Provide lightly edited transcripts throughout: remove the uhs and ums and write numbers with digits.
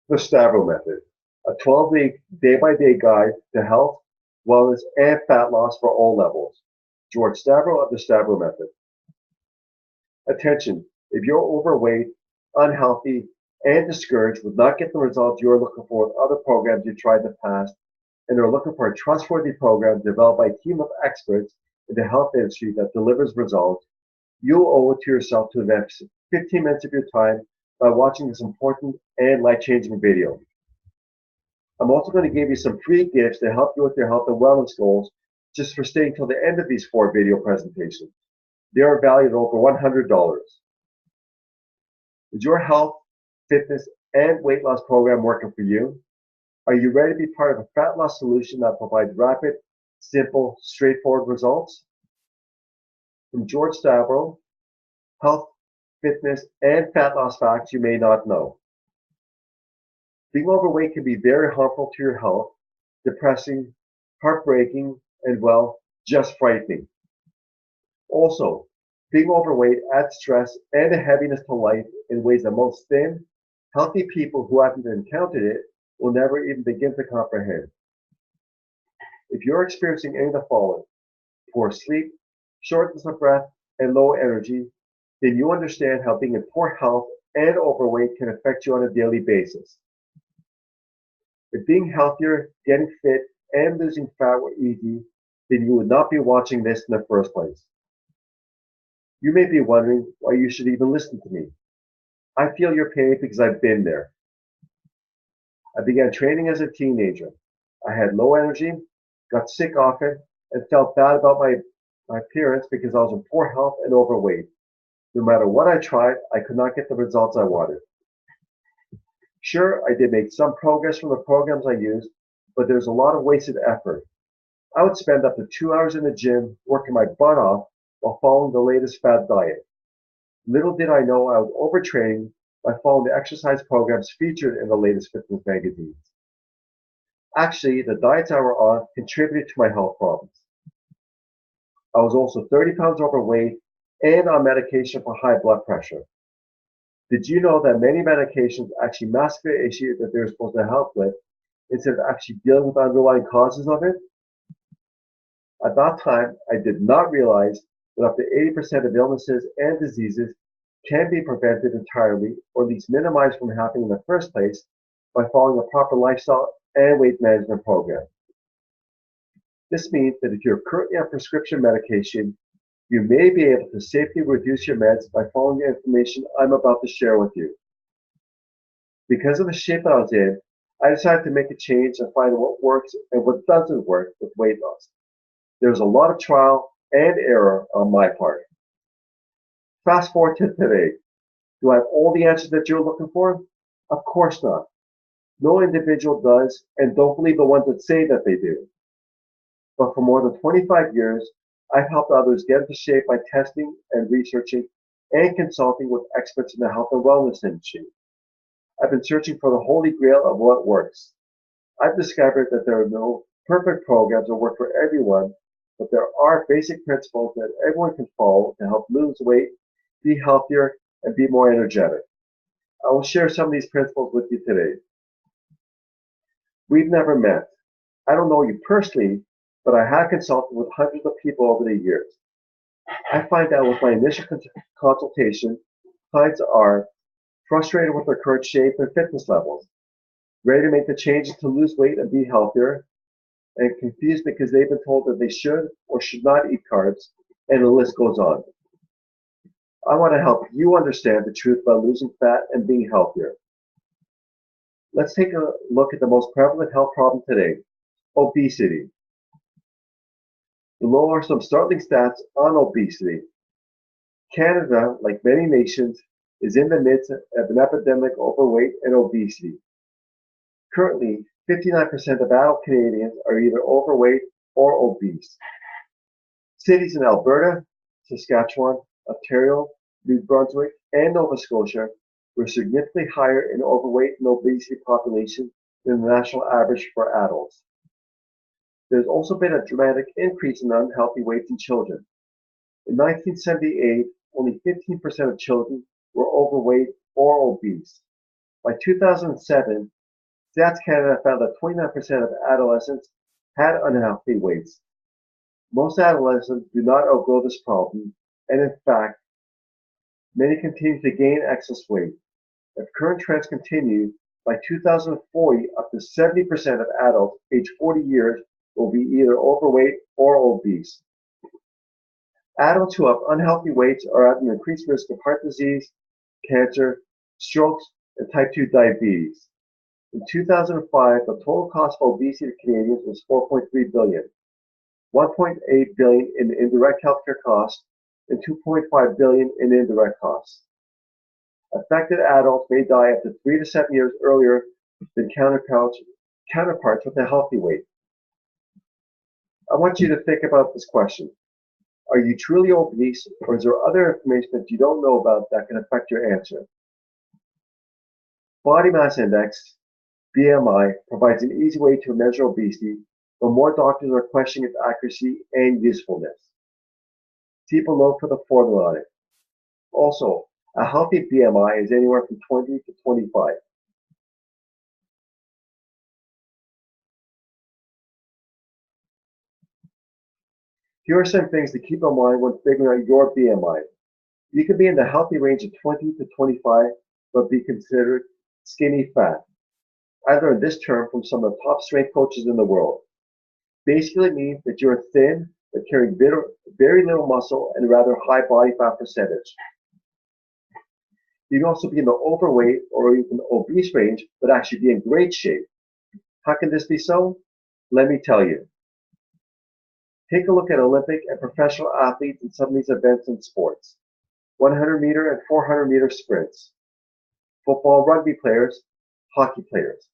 The Stavro Method, a 12-week, day-by-day guide to health, wellness, and fat loss for all levels. George Stavro of the Stavro Method. Attention, if you're overweight, unhealthy, and discouraged with not getting the results you're looking for with other programs you tried in the past, and are looking for a trustworthy program developed by a team of experts in the health industry that delivers results, you owe it to yourself to invest 15 minutes of your time by watching this important and life-changing video. I'm also going to give you some free gifts to help you with your health and wellness goals just for staying till the end of these 4 video presentations. They are valued at over $100. Is your health, fitness, and weight loss program working for you? Are you ready to be part of a fat loss solution that provides rapid, simple, straightforward results? From George Stavro, health, fitness, and fat loss facts you may not know. Being overweight can be very harmful to your health, depressing, heartbreaking, and well, just frightening. Also, being overweight adds stress and a heaviness to life in ways that most thin, healthy people who haven't encountered it will never even begin to comprehend. If you're experiencing any of the following, poor sleep, shortness of breath, and low energy, then you understand how being in poor health and overweight can affect you on a daily basis. If being healthier, getting fit, and losing fat were easy, then you would not be watching this in the first place. You may be wondering why you should even listen to me. I feel your pain because I've been there. I began training as a teenager. I had low energy, got sick often, and felt bad about my appearance because I was in poor health and overweight. No matter what I tried, I could not get the results I wanted. Sure, I did make some progress from the programs I used, but there's a lot of wasted effort. I would spend up to 2 hours in the gym working my butt off while following the latest fad diet. Little did I know I was overtraining by following the exercise programs featured in the latest fitness magazines. Actually, the diets I were on contributed to my health problems. I was also 30 pounds overweight and on medication for high blood pressure. Did you know that many medications actually mask the issue that they're supposed to help with instead of actually dealing with the underlying causes of it? At that time, I did not realize that up to 80% of illnesses and diseases can be prevented entirely or at least minimized from happening in the first place by following a proper lifestyle and weight management program. This means that if you're currently on prescription medication, you may be able to safely reduce your meds by following the information I'm about to share with you. Because of the shape I was in, I decided to make a change and find what works and what doesn't work with weight loss. There's a lot of trial and error on my part. Fast forward to today. Do I have all the answers that you're looking for? Of course not. No individual does, and don't believe the ones that say that they do. But for more than 25 years, I've helped others get into shape by testing and researching and consulting with experts in the health and wellness industry. I've been searching for the holy grail of what works. I've discovered that there are no perfect programs that work for everyone, but there are basic principles that everyone can follow to help lose weight, be healthier, and be more energetic. I will share some of these principles with you today. We've never met. I don't know you personally, but I have consulted with hundreds of people over the years. I find out with my initial consultation, clients are frustrated with their current shape and fitness levels, ready to make the changes to lose weight and be healthier, and confused because they've been told that they should or should not eat carbs, and the list goes on. I want to help you understand the truth about losing fat and being healthier. Let's take a look at the most prevalent health problem today, obesity. Below are some startling stats on obesity. Canada, like many nations, is in the midst of an epidemic of overweight and obesity. Currently, 59% of adult Canadians are either overweight or obese. Cities in Alberta, Saskatchewan, Ontario, New Brunswick, and Nova Scotia were significantly higher in overweight and obesity population than the national average for adults. There's also been a dramatic increase in unhealthy weight in children. In 1978, only 15% of children were overweight or obese. By 2007, Stats Canada found that 29% of adolescents had unhealthy weights. Most adolescents do not outgrow this problem, and in fact, many continue to gain excess weight. If current trends continue, by 2040, up to 70% of adults aged 40 years will be either overweight or obese. Adults who have unhealthy weights are at an increased risk of heart disease, cancer, strokes, and type 2 diabetes. In 2005, the total cost of obesity to Canadians was $4.3 billion, $1.8 billion in indirect healthcare costs, and $2.5 billion in indirect costs. Affected adults may die up to 3 to 7 years earlier than counterparts with a healthy weight. I want you to think about this question. Are you truly obese, or is there other information that you don't know about that can affect your answer? Body mass index, BMI, provides an easy way to measure obesity, but more doctors are questioning its accuracy and usefulness. See below for the formula on it. Also, a healthy BMI is anywhere from 20 to 25. Here are some things to keep in mind when figuring out your BMI. You can be in the healthy range of 20 to 25, but be considered skinny fat. I learned this term from some of the top strength coaches in the world. Basically means that you're thin, but carrying very little muscle and a rather high body fat percentage. You can also be in the overweight or even obese range, but actually be in great shape. How can this be so? Let me tell you. Take a look at Olympic and professional athletes in some of these events and sports. 100-meter and 400-meter sprints. Football, rugby players, hockey players.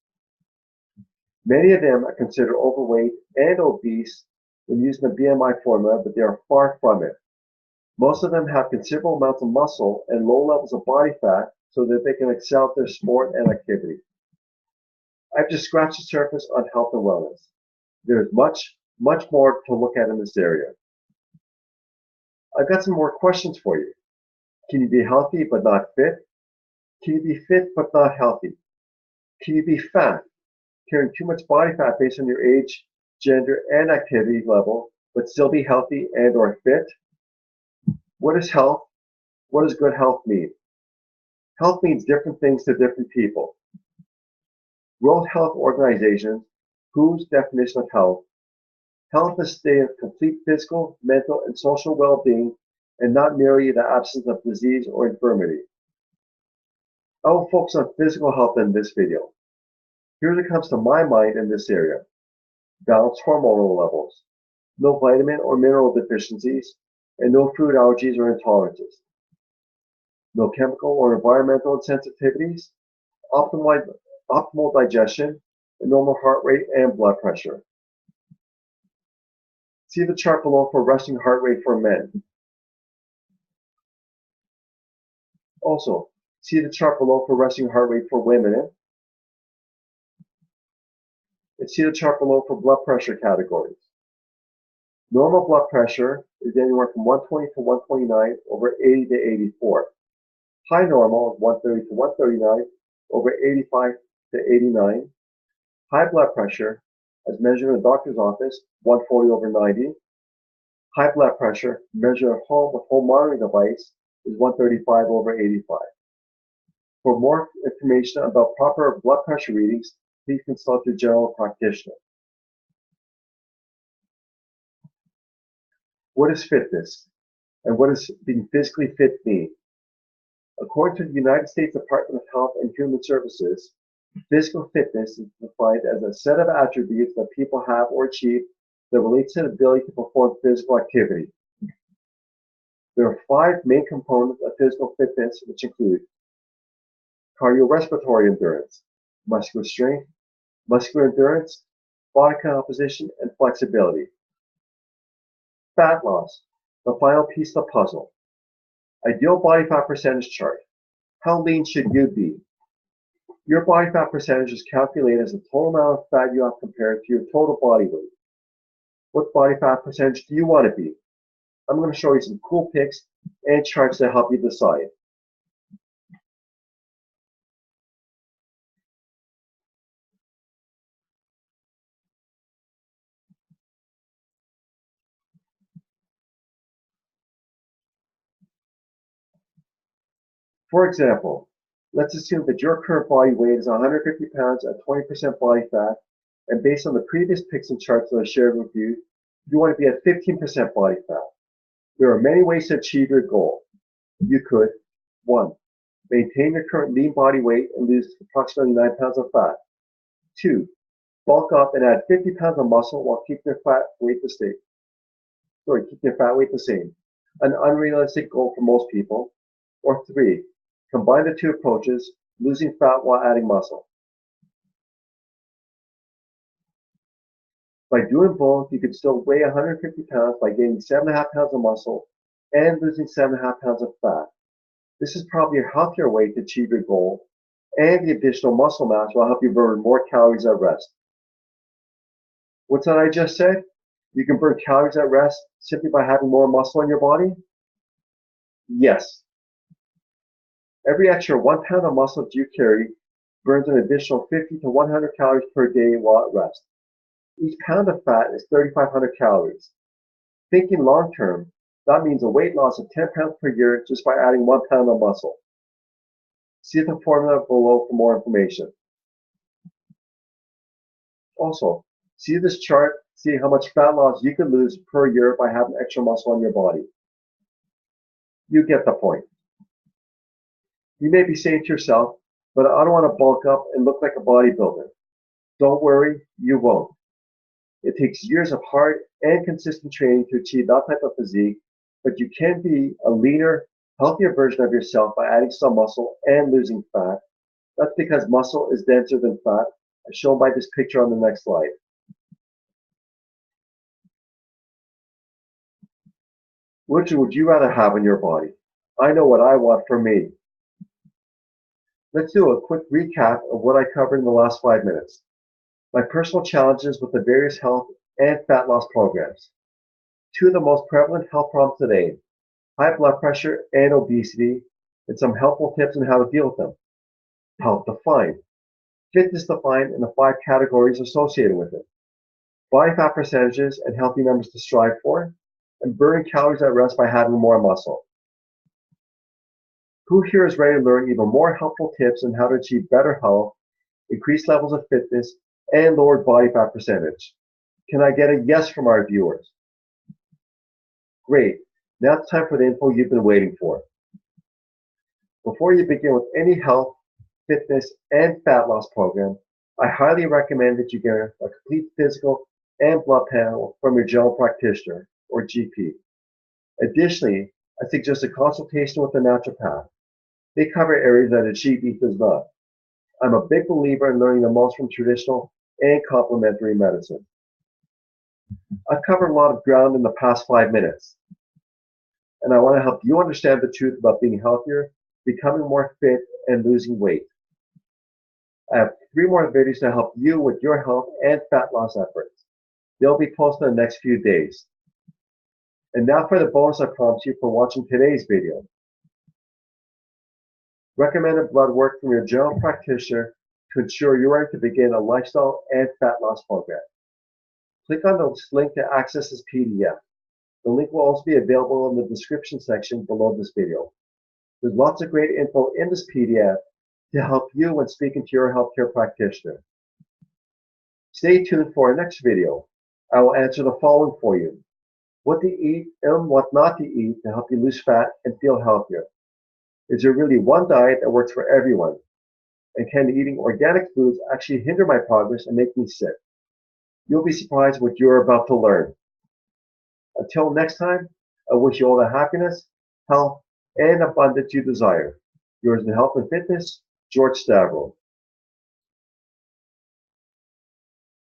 Many of them are considered overweight and obese when using the BMI formula, but they are far from it. Most of them have considerable amounts of muscle and low levels of body fat so that they can excel at their sport and activity. I've just scratched the surface on health and wellness. There's much more to look at in this area. I've got some more questions for you. Can you be healthy but not fit? Can you be fit but not healthy? Can you be fat, carrying too much body fat based on your age, gender, and activity level, but still be healthy and or fit? What is health? What does good health mean? Health means different things to different people. World Health Organization, WHO's definition of health, health is a state of complete physical, mental, and social well-being, and not merely the absence of disease or infirmity. I will focus on physical health in this video. Here's what comes to my mind in this area. Balanced hormonal levels, no vitamin or mineral deficiencies, and no food allergies or intolerances. No chemical or environmental sensitivities, optimal digestion, and normal heart rate and blood pressure. See the chart below for resting heart rate for men. Also, see the chart below for resting heart rate for women. And see the chart below for blood pressure categories. Normal blood pressure is anywhere from 120 to 129 over 80 to 84. High normal is 130 to 139 over 85 to 89. High blood pressure, as measured in a doctor's office, 140 over 90. High blood pressure, measured at home with home monitoring device, is 135 over 85. For more information about proper blood pressure readings, please consult your general practitioner. What is fitness? And what does being physically fit mean? According to the United States Department of Health and Human Services, physical fitness is defined as a set of attributes that people have or achieve that relates to the ability to perform physical activity. There are 5 main components of physical fitness, which include cardiorespiratory endurance, muscular strength, muscular endurance, body composition, and flexibility. Fat loss, the final piece of the puzzle. Ideal body fat percentage chart. How lean should you be? Your body fat percentage is calculated as the total amount of fat you have compared to your total body weight. What body fat percentage do you want to be? I'm going to show you some cool pics and charts to help you decide. For example, let's assume that your current body weight is 150 pounds at 20% body fat, and based on the previous pics and charts that I shared with you, you want to be at 15% body fat. There are many ways to achieve your goal. You could, 1. Maintain your current lean body weight and lose approximately 9 pounds of fat. 2. Bulk up and add 50 pounds of muscle while keeping your fat weight the same. An unrealistic goal for most people. Or 3. Combine the two approaches, losing fat while adding muscle. By doing both, you could still weigh 150 pounds by gaining 7.5 pounds of muscle and losing 7.5 pounds of fat. This is probably a healthier way to achieve your goal, and the additional muscle mass will help you burn more calories at rest. What's that I just said? You can burn calories at rest simply by having more muscle in your body? Yes. Every extra 1 pound of muscle that you carry burns an additional 50 to 100 calories per day while at rest. Each pound of fat is 3,500 calories. Thinking long term, that means a weight loss of 10 pounds per year just by adding 1 pound of muscle. See the formula below for more information. Also, see this chart, see how much fat loss you can lose per year by having extra muscle on your body. You get the point. You may be saying to yourself, but I don't want to bulk up and look like a bodybuilder. Don't worry, you won't. It takes years of hard and consistent training to achieve that type of physique, but you can be a leaner, healthier version of yourself by adding some muscle and losing fat. That's because muscle is denser than fat, as shown by this picture on the next slide. Which would you rather have in your body? I know what I want for me. Let's do a quick recap of what I covered in the last 5 minutes. My personal challenges with the various health and fat loss programs. 2 of the most prevalent health problems today, high blood pressure and obesity, and some helpful tips on how to deal with them. Health defined, fitness defined, and the 5 categories associated with it. Body fat percentages and healthy numbers to strive for, and burning calories at rest by having more muscle. Who here is ready to learn even more helpful tips on how to achieve better health, increased levels of fitness, and lowered body fat percentage? Can I get a yes from our viewers? Great. Now it's time for the info you've been waiting for. Before you begin with any health, fitness, and fat loss program, I highly recommend that you get a complete physical and blood panel from your general practitioner, or GP. Additionally, I suggest a consultation with a naturopath. They cover areas that a GP does not. I'm a big believer in learning the most from traditional and complementary medicine. I've covered a lot of ground in the past 5 minutes, and I want to help you understand the truth about being healthier, becoming more fit, and losing weight. I have 3 more videos to help you with your health and fat loss efforts. They'll be posted in the next few days. And now for the bonus I promised you for watching today's video. Recommended blood work from your general practitioner to ensure you're ready to begin a lifestyle and fat loss program. Click on the link to access this PDF. The link will also be available in the description section below this video. There's lots of great info in this PDF to help you when speaking to your healthcare practitioner. Stay tuned for our next video. I will answer the following for you. What to eat and what not to eat to help you lose fat and feel healthier. Is there really one diet that works for everyone? And can eating organic foods actually hinder my progress and make me sick? You'll be surprised what you're about to learn. Until next time, I wish you all the happiness, health, and abundance you desire. Yours in health and fitness, George Stavro.